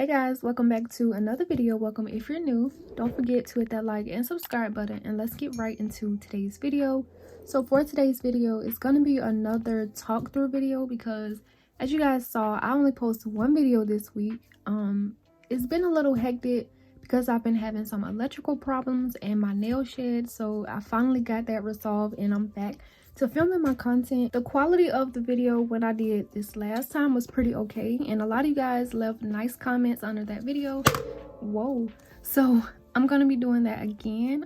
Hey guys, welcome back to another video. Welcome if you're new. Don't forget to hit that like and subscribe button, and let's get right into today's video. So for today's video, it's going to be another talk through video because as you guys saw, I only posted one video this week. It's been a little hectic because I've been having some electrical problems and my nail shed, so I finally got that resolved and I'm back to filming my content. The quality of the video when I did this last time was pretty okay, and a lot of you guys left nice comments under that video. Whoa, so I'm gonna be doing that again.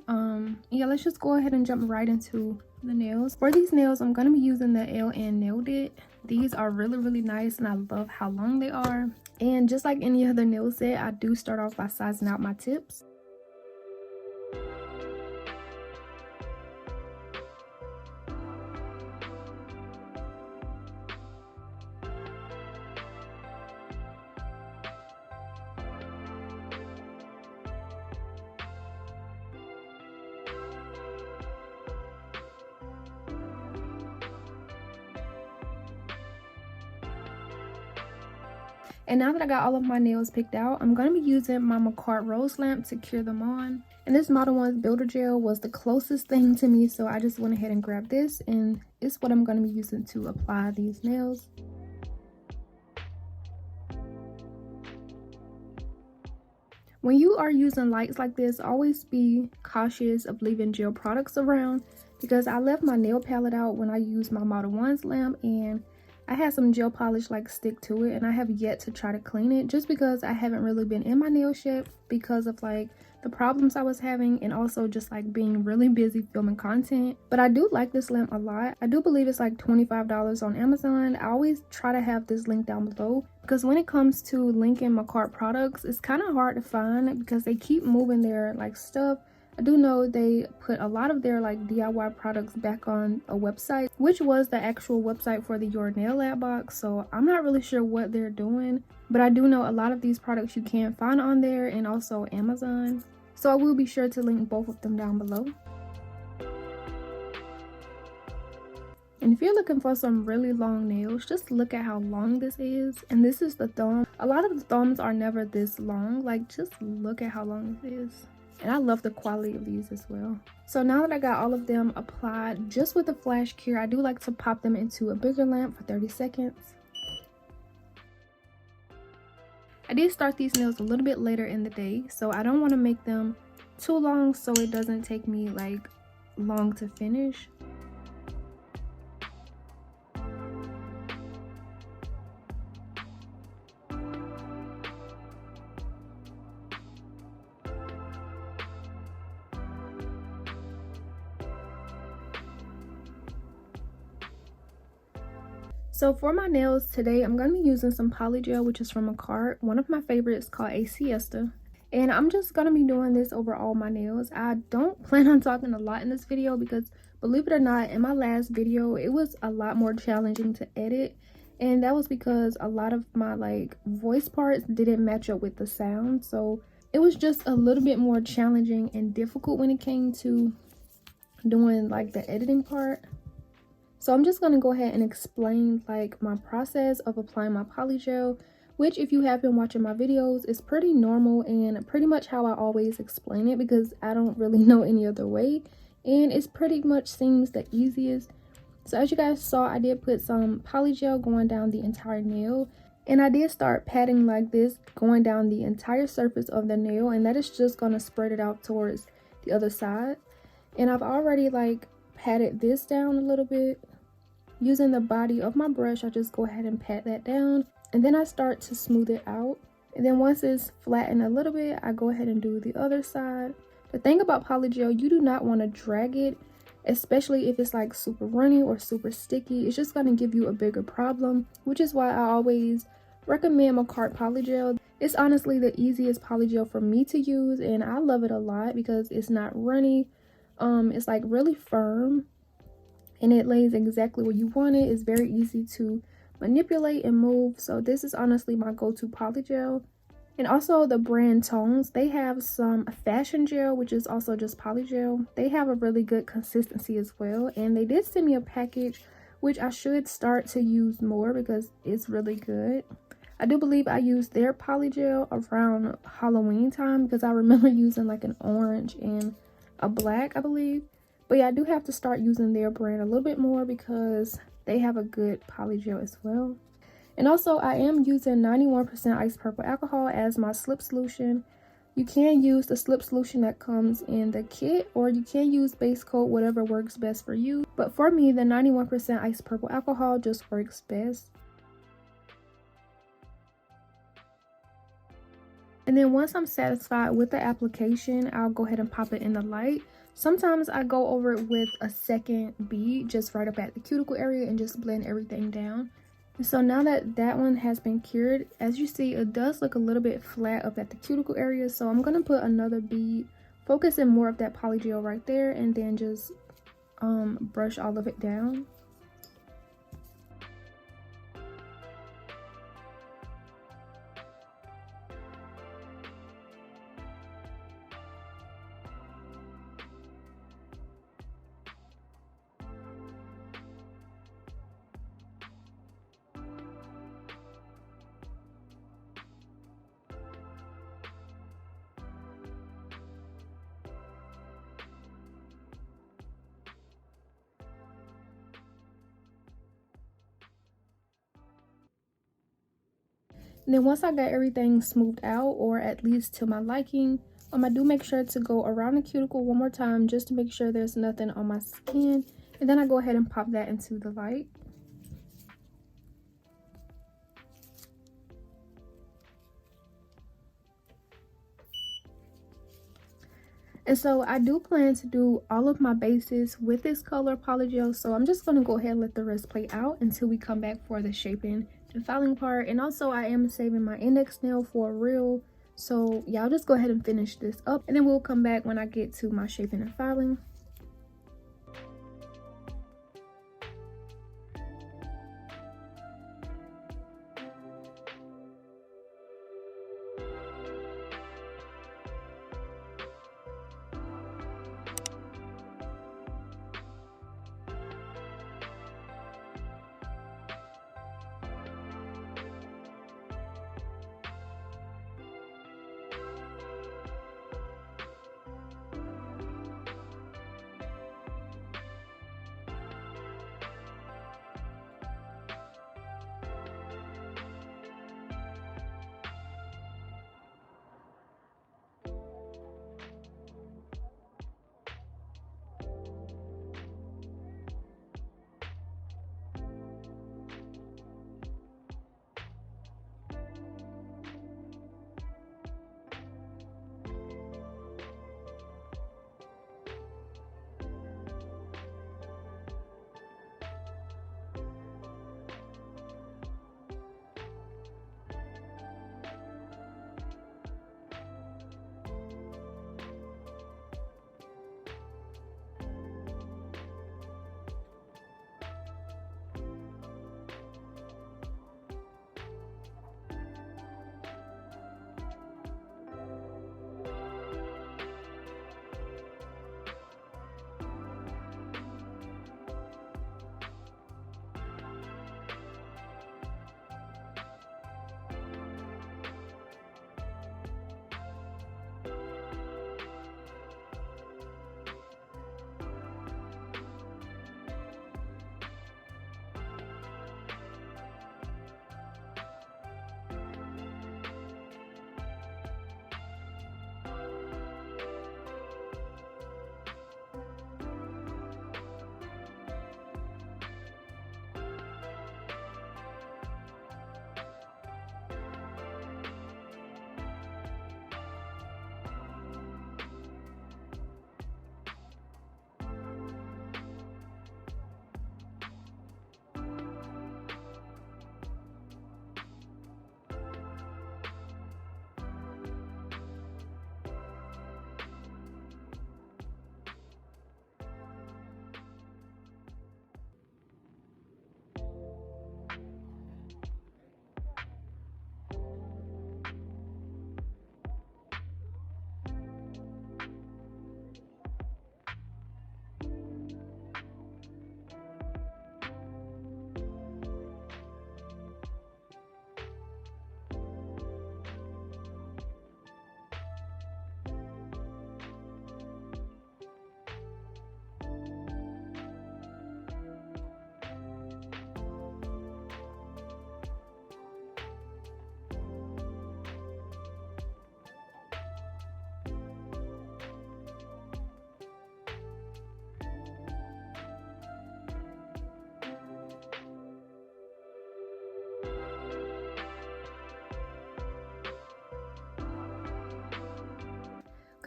Yeah, let's just go ahead and jump right into the nails. For these nails, I'm gonna be using the LN Nailed It. These are really nice and I love how long they are. And just like any other nail set, I do start off by sizing out my tips. And now that I got all of my nails picked out, I'm going to be using my makartt rose lamp to cure them on. And this Model 1's builder gel was the closest thing to me, so I just went ahead and grabbed this, and it's what I'm going to be using to apply these nails. When you are using lights like this, always be cautious of leaving gel products around, because I left my nail palette out when I used my Model 1's lamp, and I had some gel polish like stick to it, and I have yet to try to clean it just because I haven't really been in my nail shed because of like the problems I was having, and also just like being really busy filming content. But I do like this lamp a lot. I do believe it's like $25 on Amazon. I always try to have this link down below because when it comes to linking makartt products, it's kind of hard to find because they keep moving their like stuff. I do know they put a lot of their like DIY products back on a website, which was the actual website for the Your Nail Lab box, so I'm not really sure what they're doing, but I do know a lot of these products you can't find on there, and also Amazon. So I will be sure to link both of them down below. And if you're looking for some really long nails, just look at how long this is. And this is the thumb. A lot of the thumbs are never this long. Like, just look at how long this is. And I love the quality of these as well. So now that I got all of them applied just with the flash cure, I do like to pop them into a bigger lamp for 30 seconds. I did start these nails a little bit later in the day, so I don't want to make them too long so it doesn't take me like long to finish. So for my nails today, I'm going to be using some Polygel, which is from makartt. One of my favorites called a siesta. And I'm just going to be doing this over all my nails. I don't plan on talking a lot in this video because, believe it or not, in my last video, it was a lot more challenging to edit. And that was because a lot of my like voice parts didn't match up with the sound. So it was just a little bit more challenging and difficult when it came to doing like the editing part. So I'm just going to go ahead and explain like my process of applying my Polygel, which if you have been watching my videos is pretty normal and pretty much how I always explain it because I don't really know any other way, and it's pretty much seems the easiest. So as you guys saw, I did put some Polygel going down the entire nail, and I did start patting like this going down the entire surface of the nail, and that is just going to spread it out towards the other side. And I've already like patted this down a little bit. Using the body of my brush, I just go ahead and pat that down, and then I start to smooth it out. And then once it's flattened a little bit, I go ahead and do the other side. The thing about Polygel, you do not want to drag it, especially if it's like super runny or super sticky. It's just going to give you a bigger problem, which is why I always recommend makartt Polygel. It's honestly the easiest Polygel for me to use, and I love it a lot because it's not runny. It's like really firm, and it lays exactly where you want it. It's very easy to manipulate and move. So this is honestly my go-to Polygel. And also the brand Tones, they have some fashion gel, which is also just Polygel. They have a really good consistency as well, and they did send me a package which I should start to use more because it's really good. I do believe I used their polygel around Halloween time because I remember using like an orange and a black, I believe. But yeah, I do have to start using their brand a little bit more because they have a good polygel as well. And also, I am using 91% ice purple alcohol as my slip solution. You can use the slip solution that comes in the kit, or you can use base coat, whatever works best for you. But for me, the 91% ice purple alcohol just works best. And then once I'm satisfied with the application, I'll go ahead and pop it in the light. Sometimes I go over it with a second bead just right up at the cuticle area and just blend everything down. And so now that that one has been cured, as you see, it does look a little bit flat up at the cuticle area. So I'm going to put another bead, focusing more of that polygel right there, and then just brush all of it down. And then once I got everything smoothed out, or at least to my liking, I do make sure to go around the cuticle one more time just to make sure there's nothing on my skin. And then I go ahead and pop that into the light. And so I do plan to do all of my bases with this color polygel. So I'm just going to go ahead and let the rest play out until we come back for the shaping and filing part. And also I am saving my index nail for real. So yeah, I'll just go ahead and finish this up, and then we'll come back when I get to my shaping and filing.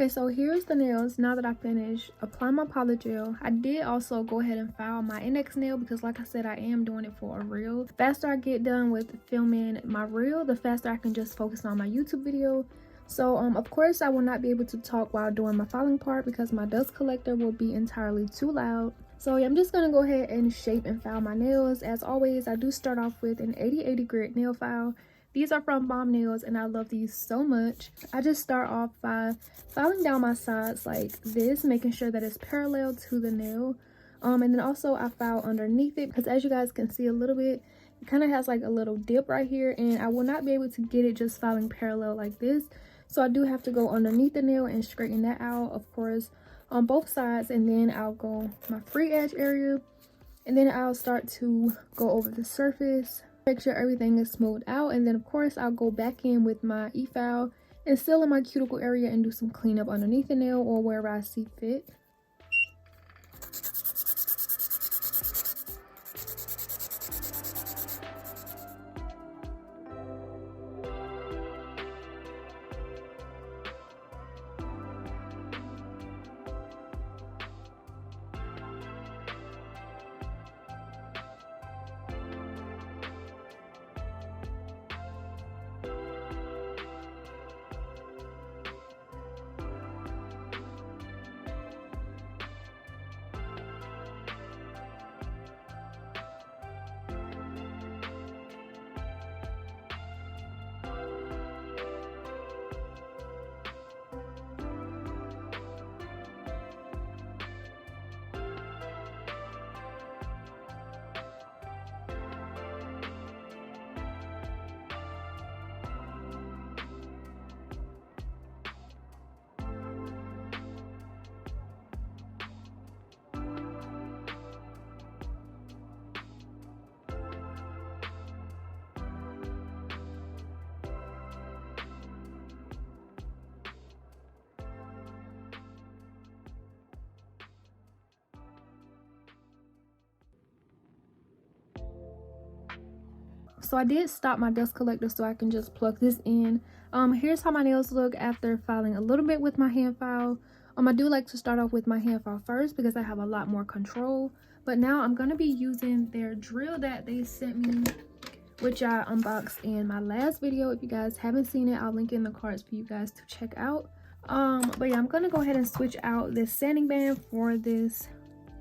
Okay, so here's the nails. Now that I finished applying my polygel, I did also go ahead and file my index nail because like I said, I am doing it for a reel. The faster I get done with filming my reel, the faster I can just focus on my YouTube video. So of course I will not be able to talk while doing my filing part because my dust collector will be entirely too loud. So yeah, I'm just gonna go ahead and shape and file my nails. As always, I do start off with an 80/80 grit nail file. These are from bombnailz and I love these so much. I just start off by filing down my sides like this, making sure that it's parallel to the nail. And then also I file underneath it because as you guys can see a little bit, it kind of has like a little dip right here and I will not be able to get it just filing parallel like this. So I do have to go underneath the nail and straighten that out, of course, on both sides. And then I'll go my free edge area and then I'll start to go over the surface. Make sure everything is smoothed out, and then of course I'll go back in with my efile and seal in my cuticle area and do some cleanup underneath the nail or wherever I see fit. So I did stop my dust collector so I can just plug this in. Here's how my nails look after filing a little bit with my hand file. I do like to start off with my hand file first because I have a lot more control. But now I'm going to be using their drill that they sent me, which I unboxed in my last video. If you guys haven't seen it, I'll link it in the cards for you guys to check out. But yeah, I'm going to go ahead and switch out this sanding band for this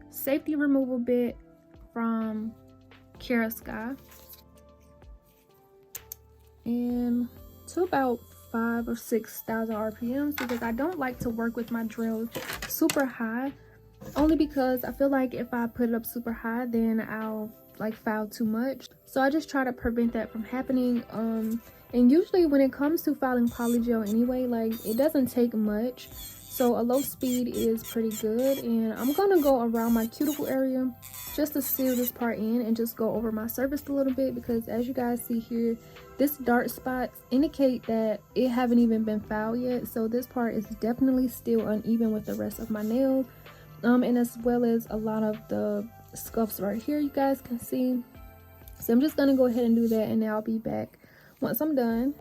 safety removal bit from 𝒐𝒐𝚘𝚗𝚝𝚜. And to about 5,000 or 6,000 RPMs because I don't like to work with my drill super high, only because I feel like if I put it up super high then I'll like file too much. So I just try to prevent that from happening. And usually when it comes to filing polygel anyway, like it doesn't take much, so a low speed is pretty good. And I'm gonna go around my cuticle area just to seal this part in and just go over my surface a little bit because as you guys see here, this dark spots indicate that it haven't even been filed yet, so this part is definitely still uneven with the rest of my nail, and as well as a lot of the scuffs right here you guys can see. So I'm just gonna go ahead and do that and I'll be back once I'm done.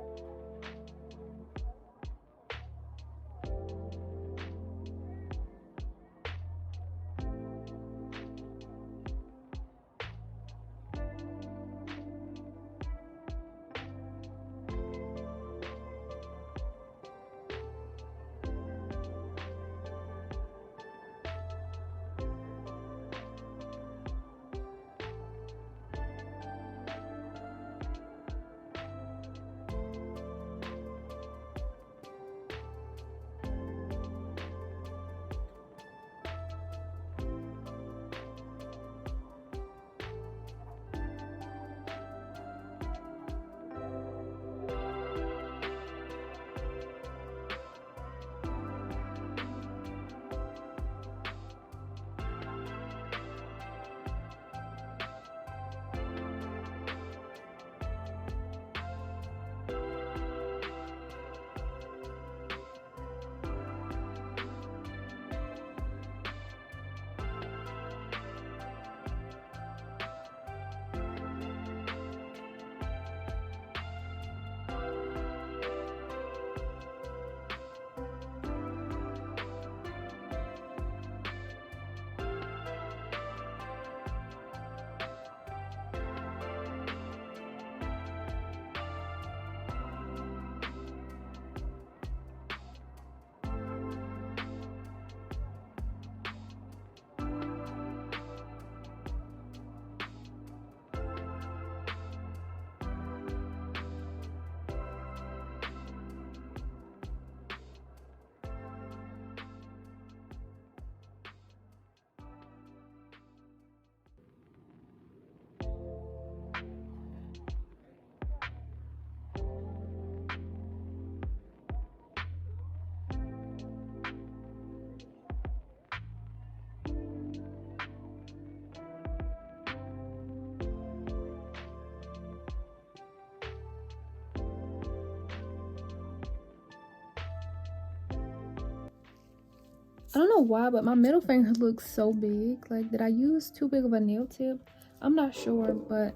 I don't know why, but my middle finger looks so big. Like, did I use too big of a nail tip? I'm not sure, but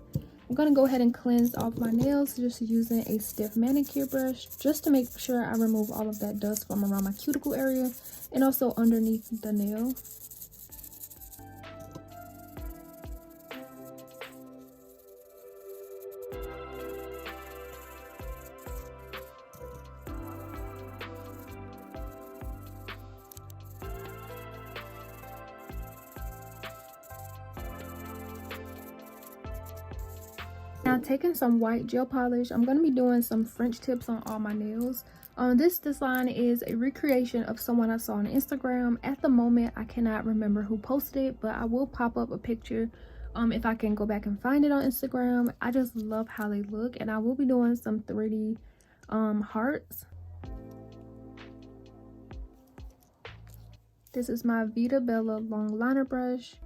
I'm gonna go ahead and cleanse off my nails just using a stiff manicure brush, just to make sure I remove all of that dust from around my cuticle area and also underneath the nail. Now, taking some white gel polish, I'm going to be doing some French tips on all my nails. This design is a recreation of someone I saw on Instagram. At the moment, I cannot remember who posted it, but I will pop up a picture if I can go back and find it on Instagram. I just love how they look, and I will be doing some 3D hearts. This is my Vita Bella long liner brush.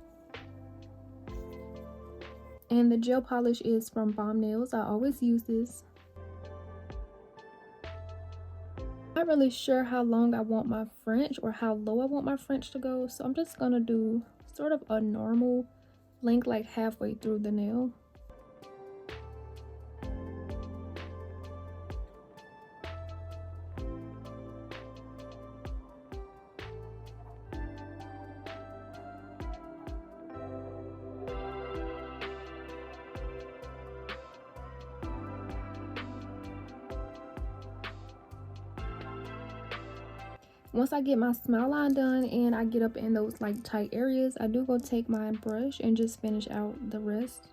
And the gel polish is from Bombnailz. I always use this. I'm not really sure how long I want my French or how low I want my French to go, so I'm just gonna do sort of a normal length, like halfway through the nail. Once I get my smile line done and I get up in those like tight areas, I do go take my brush and just finish out the rest.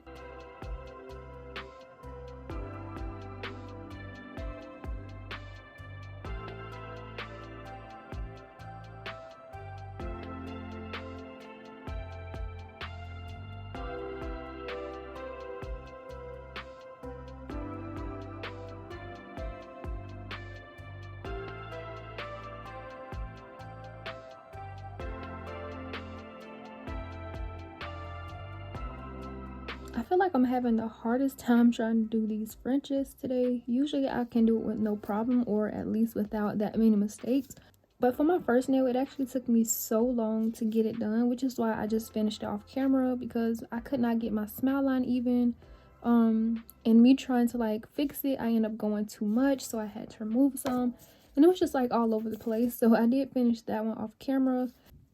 I feel like I'm having the hardest time trying to do these Frenches today. Usually I can do it with no problem, or at least without that many mistakes. But for my first nail, it actually took me so long to get it done, which is why I just finished it off camera, because I could not get my smile line even. And me trying to like fix it, I ended up going too much, so I had to remove some. And it was just like all over the place. So I did finish that one off camera.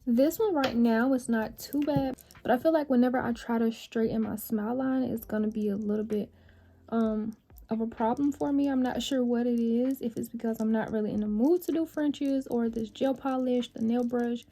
This one right now is not too bad, but I feel like whenever I try to straighten my smile line, it's gonna be a little bit of a problem for me. I'm not sure what it is, if it's because I'm not really in the mood to do Frenches, or this gel polish, the nail brush.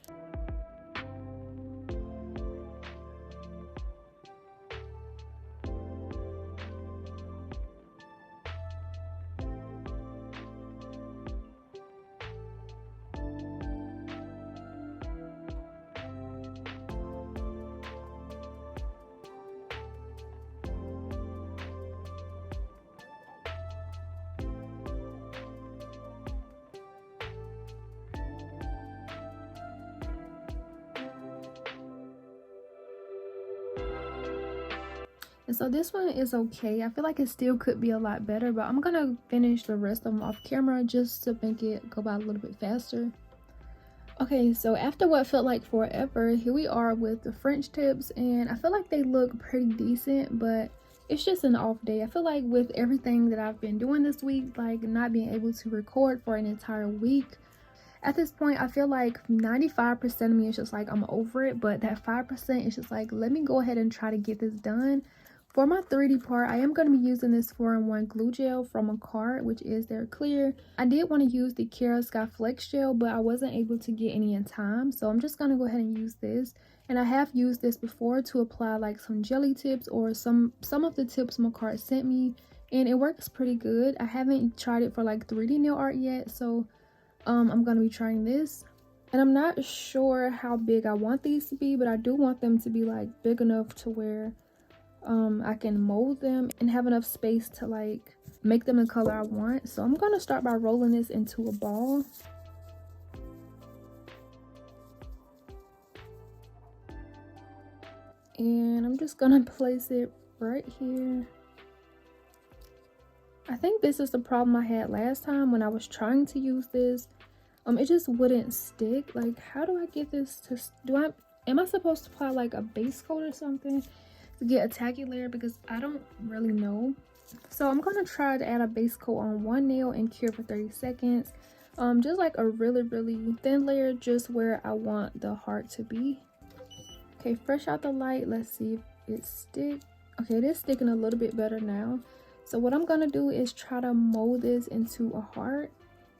And so this one is okay. I feel like it still could be a lot better, but I'm gonna finish the rest of them off camera just to make it go by a little bit faster. Okay, so after what felt like forever, here we are with the French tips, and I feel like they look pretty decent, but it's just an off day. I feel like with everything that I've been doing this week, like not being able to record for an entire week, at this point I feel like 95% of me is just like I'm over it, but that 5% is just like, let me go ahead and try to get this done. For my 3D part, I am going to be using this 4-in-1 glue gel from makartt, which is their clear. I did want to use the 𝚙𝚘𝚘𝚘𝚘 flex gel, but I wasn't able to get any in time, so I'm just going to go ahead and use this. And I have used this before to apply like some jelly tips or some of the tips makartt sent me, and it works pretty good. I haven't tried it for like 3D nail art yet, so I'm going to be trying this. And I'm not sure how big I want these to be, but I do want them to be like big enough to where I can mold them and have enough space to like make them the color I want. So I'm gonna start by rolling this into a ball. And I'm just gonna place it right here. I think this is the problem I had last time when I was trying to use this. it just wouldn't stick. Like, how do I get this to am I supposed to apply like a base coat or something to get a tacky layer? Because I don't really know. So I'm gonna try to add a base coat on one nail and cure for 30 seconds. Just like a really thin layer, just where I want the heart to be. Okay, fresh out the light, let's see if it sticks. Okay, it is sticking a little bit better now. So what I'm gonna do is try to mold this into a heart.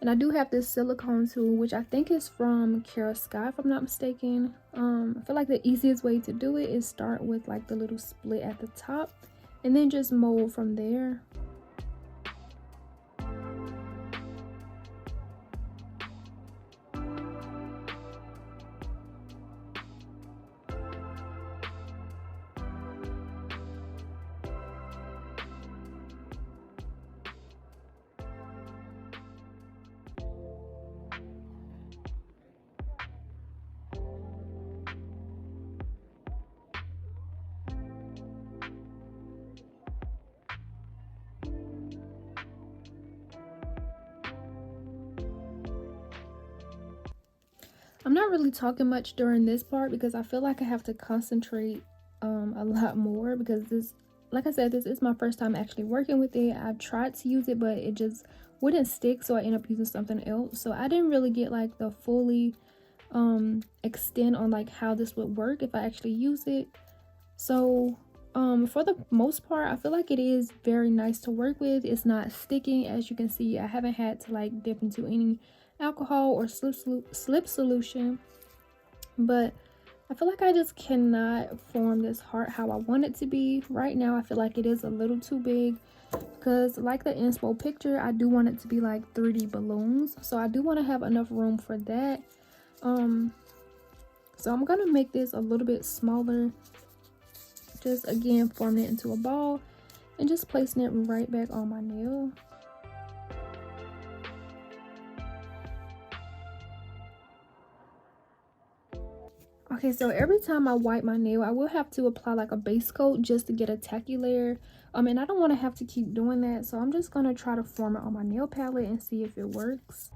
And I do have this silicone tool, which I think is from Sky, if I'm not mistaken. I feel like the easiest way to do it is start with like the little split at the top and then just mold from there. I'm not really talking much during this part because I feel like I have to concentrate a lot more, because this, like I said, this is my first time actually working with it. I tried to use it, but it just wouldn't stick, so I ended up using something else. So I didn't really get like the fully extent on like how this would work if I actually use it. So for the most part, I feel like it is very nice to work with. It's not sticking. As you can see, I haven't had to like dip into any alcohol or slip solution, but I feel like I just cannot form this heart how I want it to be. Right now I feel like it is a little too big, because like the inspo picture, I do want it to be like 3D balloons, so I do want to have enough room for that. So I'm gonna make this a little bit smaller, just again forming it into a ball and just placing it right back on my nail. Okay, so every time I wipe my nail, I will have to apply like a base coat just to get a tacky layer. And I don't want to have to keep doing that, so I'm just gonna try to form it on my nail palette and see if it works.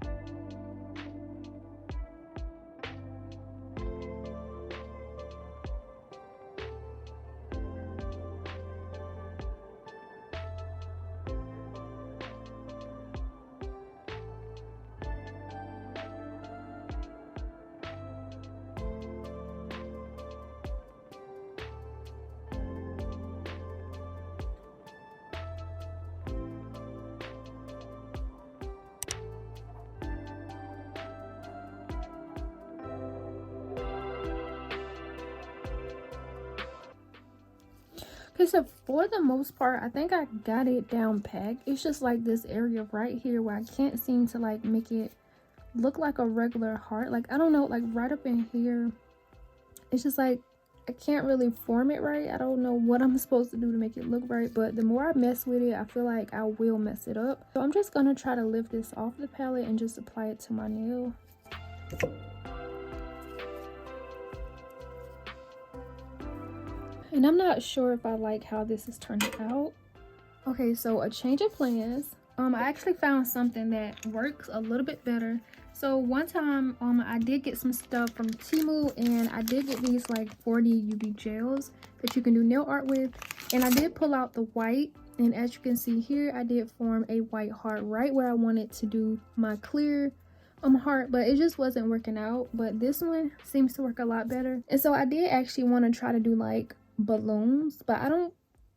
Okay, so for the most part, I think I got it down packed. It's just like this area right here where I can't seem to like make it look like a regular heart. Like, I don't know, like right up in here, it's just like I can't really form it right. I don't know what I'm supposed to do to make it look right, but the more I mess with it, I feel like I will mess it up. So I'm just gonna try to lift this off the palette and just apply it to my nail. And I'm not sure if I like how this is turning out. Okay, so a change of plans. I actually found something that works a little bit better. So one time I did get some stuff from TEMU, and I did get these like 40 UV gels that you can do nail art with, and I did pull out the white, and as you can see here, I did form a white heart right where I wanted to do my clear heart, but it just wasn't working out. But this one seems to work a lot better, and so I did actually want to try to do like balloons, but I don't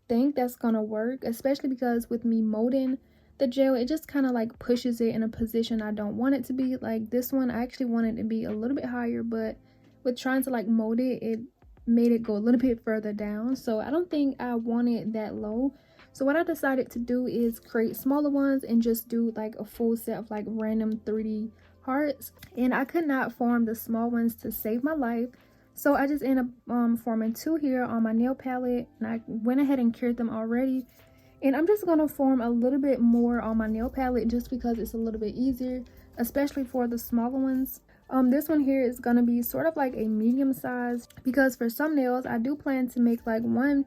think that's gonna work, especially because with me molding the gel, it just kind of like pushes it in a position I don't want it to be. Like this one, I actually want it to be a little bit higher, but with trying to like mold it, it made it go a little bit further down, so I don't think I want it that low. So what I decided to do is create smaller ones and just do like a full set of like random 3D hearts, and I could not form the small ones to save my life. So I just ended up forming two here on my nail palette, and I went ahead and cured them already. And I'm just gonna form a little bit more on my nail palette just because it's a little bit easier, especially for the smaller ones. This one here is gonna be sort of like a medium size, because for some nails I do plan to make like one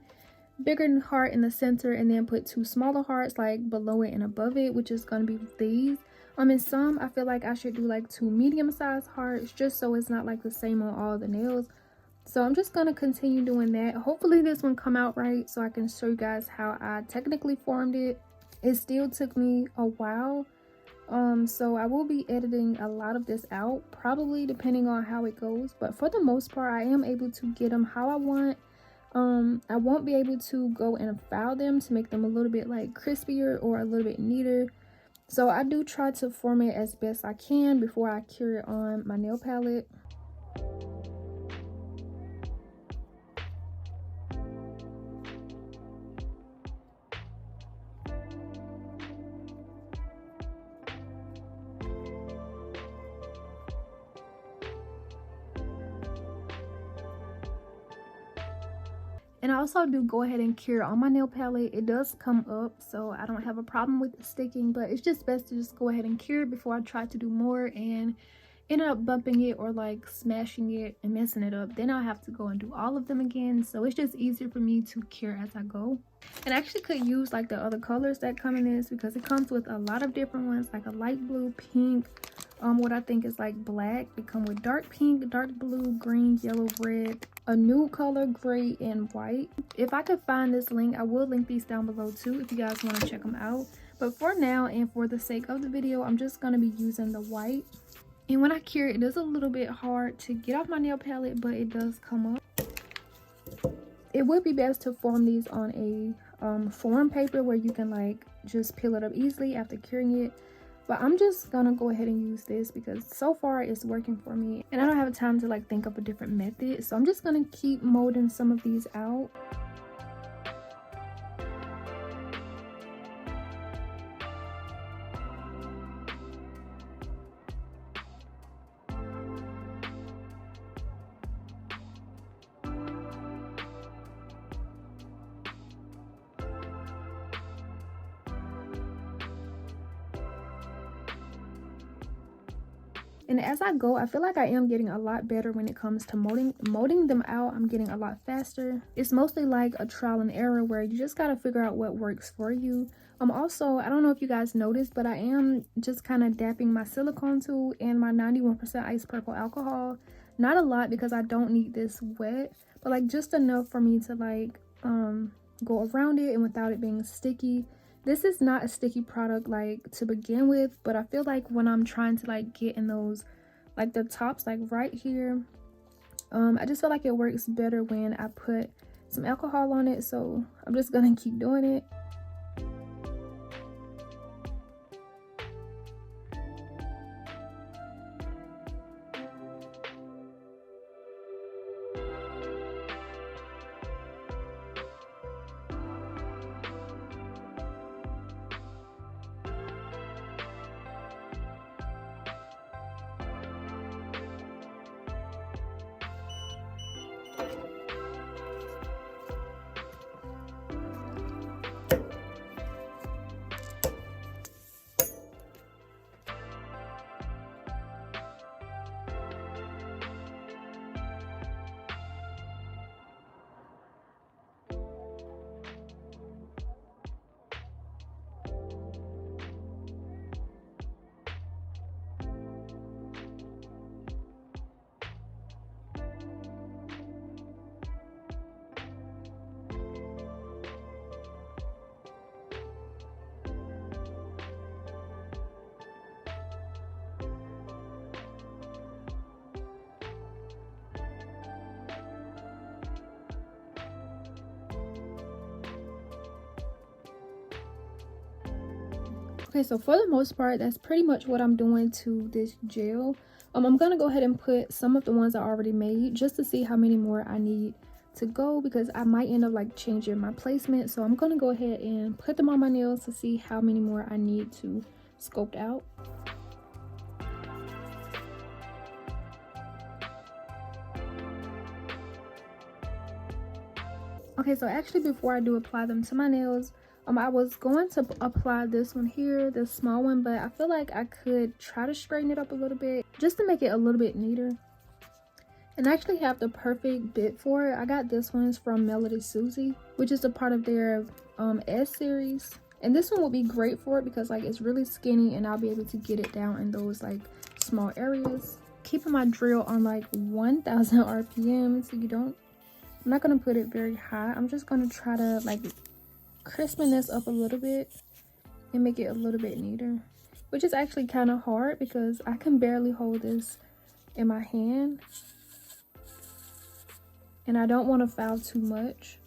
bigger heart in the center and then put two smaller hearts like below it and above it, which is gonna be these. In some, I feel like I should do like 2 medium-sized hearts just so it's not like the same on all the nails. So I'm just gonna continue doing that. Hopefully this one come out right so I can show you guys how I technically formed it. It still took me a while. So I will be editing a lot of this out, probably depending on how it goes. But for the most part, I am able to get them how I want. I won't be able to go and file them to make them a little bit like crispier or a little bit neater. So I do try to form it as best I can before I cure it on my nail palette. And I also do go ahead and cure on my nail palette. It does come up, so I don't have a problem with it sticking, but it's just best to just go ahead and cure it before I try to do more and end up bumping it or like smashing it and messing it up. Then I'll have to go and do all of them again. So it's just easier for me to cure as I go. And I actually could use like the other colors that come in this because it comes with a lot of different ones, like a light blue, pink, what I think is like black. They come with dark pink, dark blue, green, yellow, red, a nude color, gray, and white. If I could find this link, I will link these down below too if you guys want to check them out. But for now and for the sake of the video, I'm just going to be using the white. And when I cure it, it is a little bit hard to get off my nail palette, but it does come up. It would be best to form these on a form paper where you can like just peel it up easily after curing it. But I'm just gonna go ahead and use this because so far it's working for me. And I don't have time to like think up a different method. So I'm just gonna keep molding some of these out. And as I go, I feel like I am getting a lot better when it comes to molding them out. I'm getting a lot faster. It's mostly like a trial and error where you just got to figure out what works for you. Also, I don't know if you guys noticed, but I am just kind of dapping my silicone tool and my 91% ice purple alcohol. Not a lot because I don't need this wet, but like just enough for me to like go around it and without it being sticky. This is not a sticky product like to begin with, but I feel like when I'm trying to like get in those like the tops like right here, I just feel like it works better when I put some alcohol on it. So I'm just gonna keep doing it. Okay, so for the most part, that's pretty much what I'm doing to this gel. I'm gonna go ahead and put some of the ones I already made just to see how many more I need to go, because I might end up like changing my placement. So I'm gonna go ahead and put them on my nails to see how many more I need to sculpt out. Okay, so actually before I do apply them to my nails, I was going to apply this one here, this small one, but I feel like I could try to straighten it up a little bit just to make it a little bit neater. And I actually have the perfect bit for it. I got this one from Melody Susie, which is a part of their S series. And this one would be great for it because like it's really skinny and I'll be able to get it down in those like small areas. Keeping my drill on like 1000 RPM so I'm not gonna put it very high. I'm just gonna try to like crispen this up a little bit and make it a little bit neater, which is actually kind of hard because I can barely hold this in my hand and I don't want to foul too much.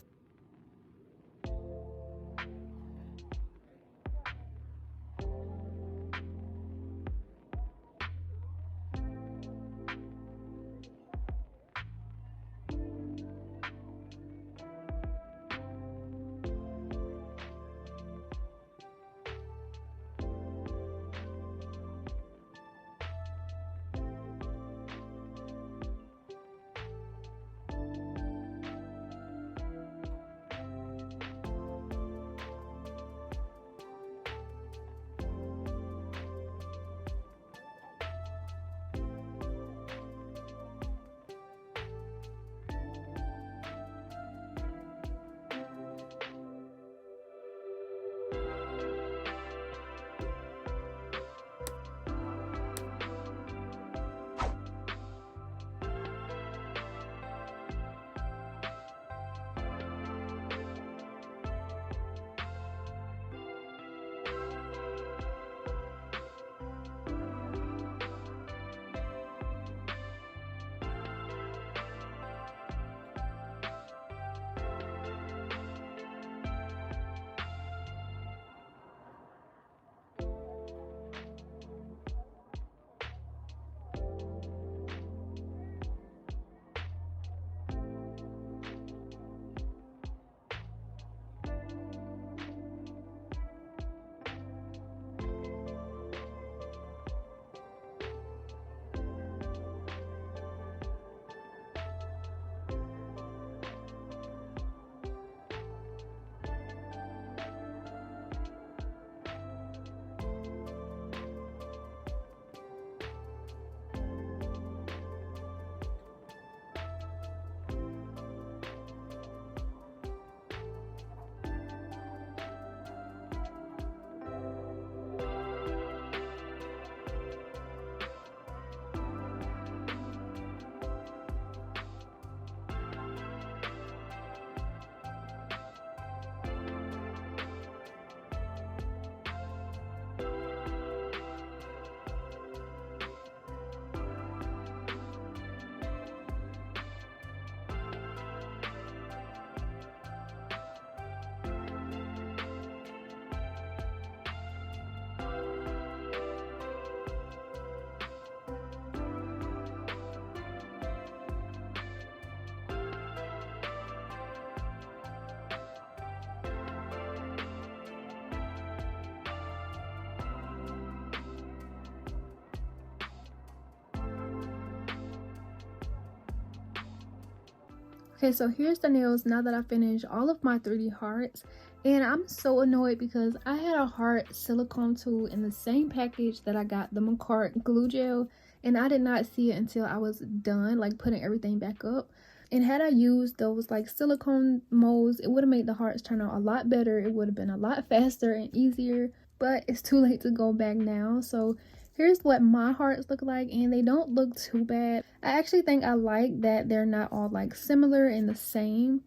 Okay, so here's the nails now that I finished all of my 3D hearts. And I'm so annoyed because I had a heart silicone tool in the same package that I got the makartt glue gel, and I did not see it until I was done like putting everything back up. And had I used those like silicone molds, it would have made the hearts turn out a lot better. It would have been a lot faster and easier, but it's too late to go back now. So here's what my hearts look like, and they don't look too bad. I actually think I like that they're not all like similar and the same.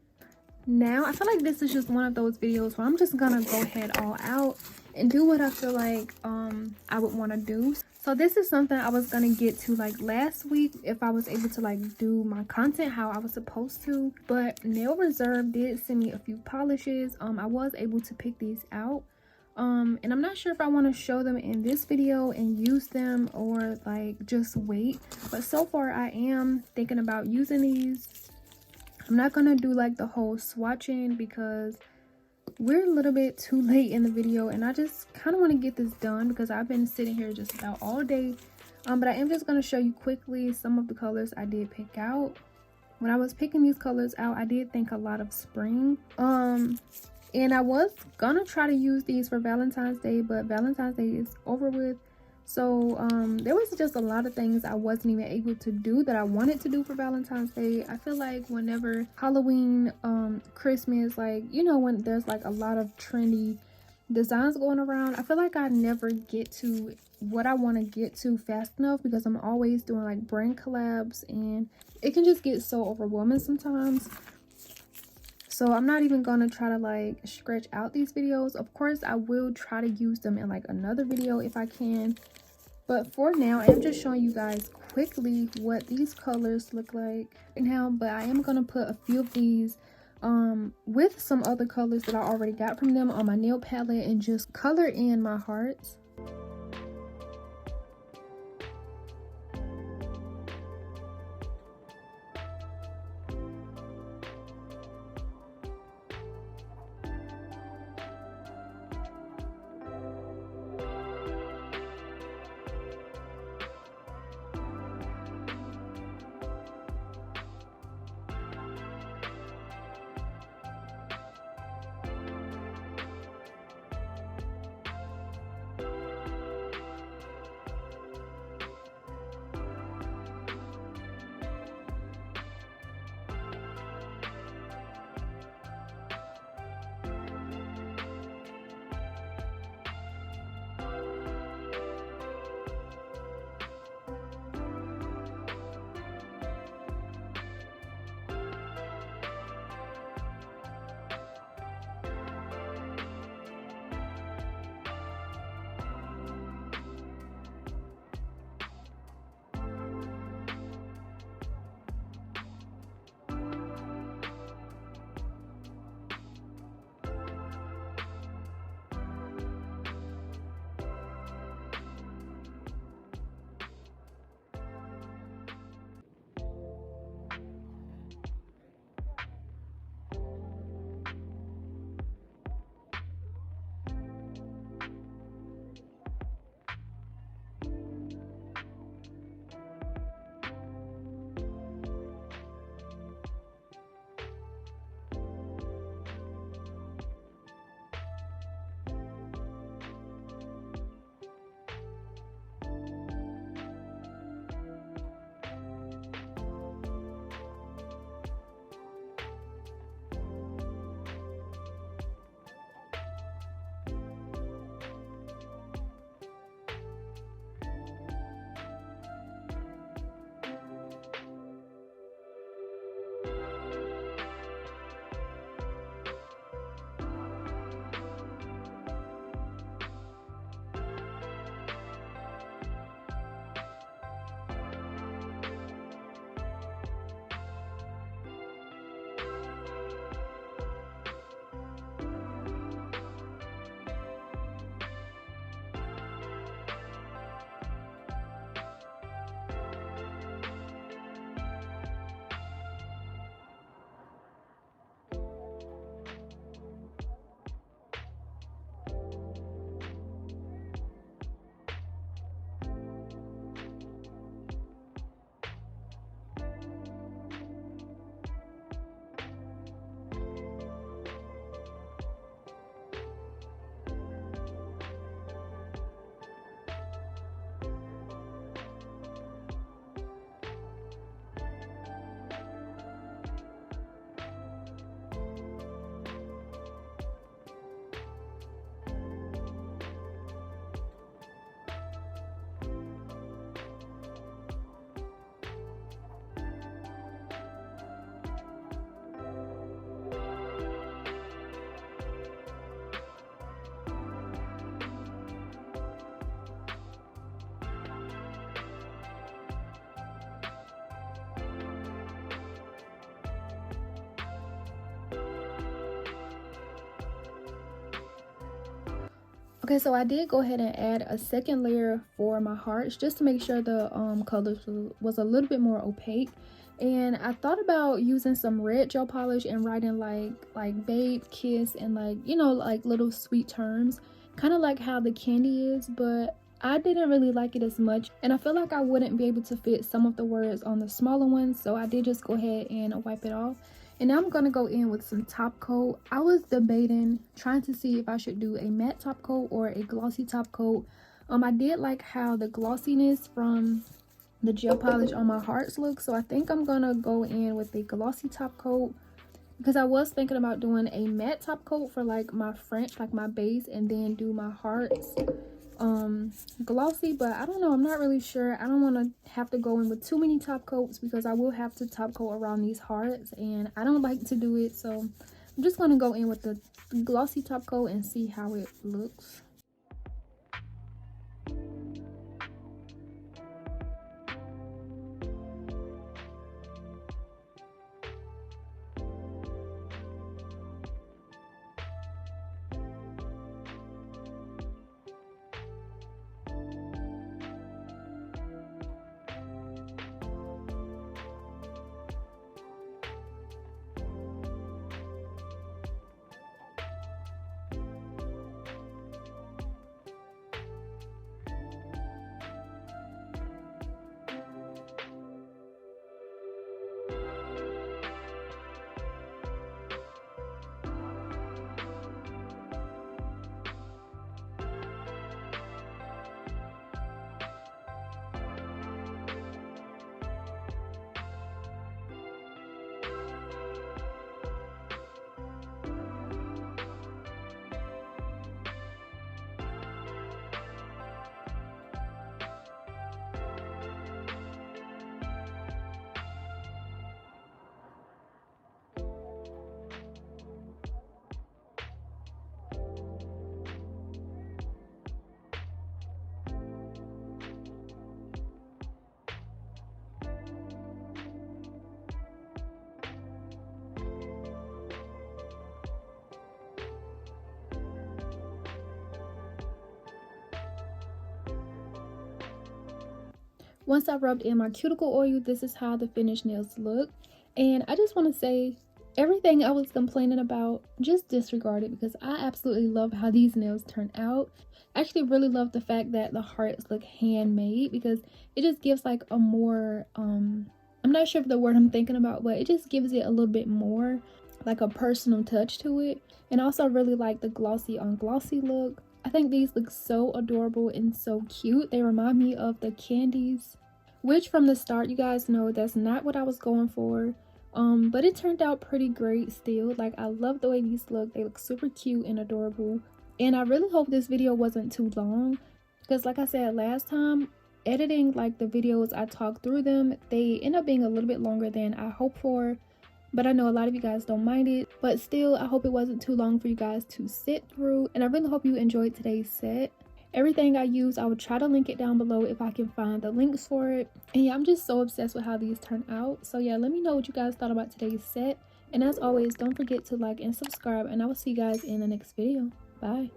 Now I feel like this is just one of those videos where I'm just gonna go ahead all out and do what I feel like I would want to do. So this is something I was gonna get to like last week if I was able to like do my content how I was supposed to, but Nail Reserve did send me a few polishes. I was able to pick these out, and I'm not sure if I want to show them in this video and use them or like just wait, but so far I am thinking about using these. I'm not gonna do like the whole swatching because we're a little bit too late in the video, and I just kind of want to get this done because I've been sitting here just about all day. But I am just going to show you quickly some of the colors I did pick out. When I was picking these colors out, I did think a lot of spring. And I was gonna try to use these for Valentine's Day, but Valentine's Day is over with. So there was just a lot of things I wasn't even able to do that I wanted to do for Valentine's Day. I feel like whenever Halloween, Christmas, like, you know, when there's like a lot of trendy designs going around. I feel like I never get to what I want to get to fast enough because I'm always doing like brand collabs and it can just get so overwhelming sometimes. So I'm not even gonna try to like stretch out these videos. Of course, I will try to use them in like another video if I can. But for now, I'm just showing you guys quickly what these colors look like right now. But I am gonna put a few of these with some other colors that I already got from them on my nail palette and just color in my hearts. Okay, so I did go ahead and add a second layer for my hearts just to make sure the colors was a little bit more opaque. And I thought about using some red gel polish and writing like babe, kiss, and like, you know, like little sweet terms, kind of like how the candy is, but I didn't really like it as much, and I feel like I wouldn't be able to fit some of the words on the smaller ones, so I did just go ahead and wipe it off. And now I'm gonna go in with some top coat. I was debating trying to see if I should do a matte top coat or a glossy top coat. I did like how the glossiness from the gel polish on my hearts look, so I think I'm gonna go in with a glossy top coat. because I was thinking about doing a matte top coat for like my French, like my base, and then do my hearts glossy. But I don't know, I'm not really sure. I don't want to have to go in with too many top coats because I will have to top coat around these hearts and I don't like to do it. So I'm just going to go in with the glossy top coat and see how it looks. Once I rubbed in my cuticle oil, this is how the finished nails look. And I just want to say, everything I was complaining about, just disregard it because I absolutely love how these nails turn out. I actually really love the fact that the hearts look handmade because it just gives like a more, I'm not sure if the word I'm thinking about, but it just gives it a little bit more like a personal touch to it. And also really like the glossy on glossy look. I think these look so adorable and so cute. They remind me of the candies, which from the start, you guys know that's not what I was going for. But it turned out pretty great still. Like, I love the way these look. They look super cute and adorable. And I really hope this video wasn't too long because like I said last time, editing like the videos, I talk through them, they end up being a little bit longer than I hoped for. But I know a lot of you guys don't mind it. But still, I hope it wasn't too long for you guys to sit through. And I really hope you enjoyed today's set. Everything I use, I will try to link it down below if I can find the links for it. And yeah, I'm just so obsessed with how these turn out. So yeah, let me know what you guys thought about today's set. And as always, don't forget to like and subscribe. And I will see you guys in the next video. Bye.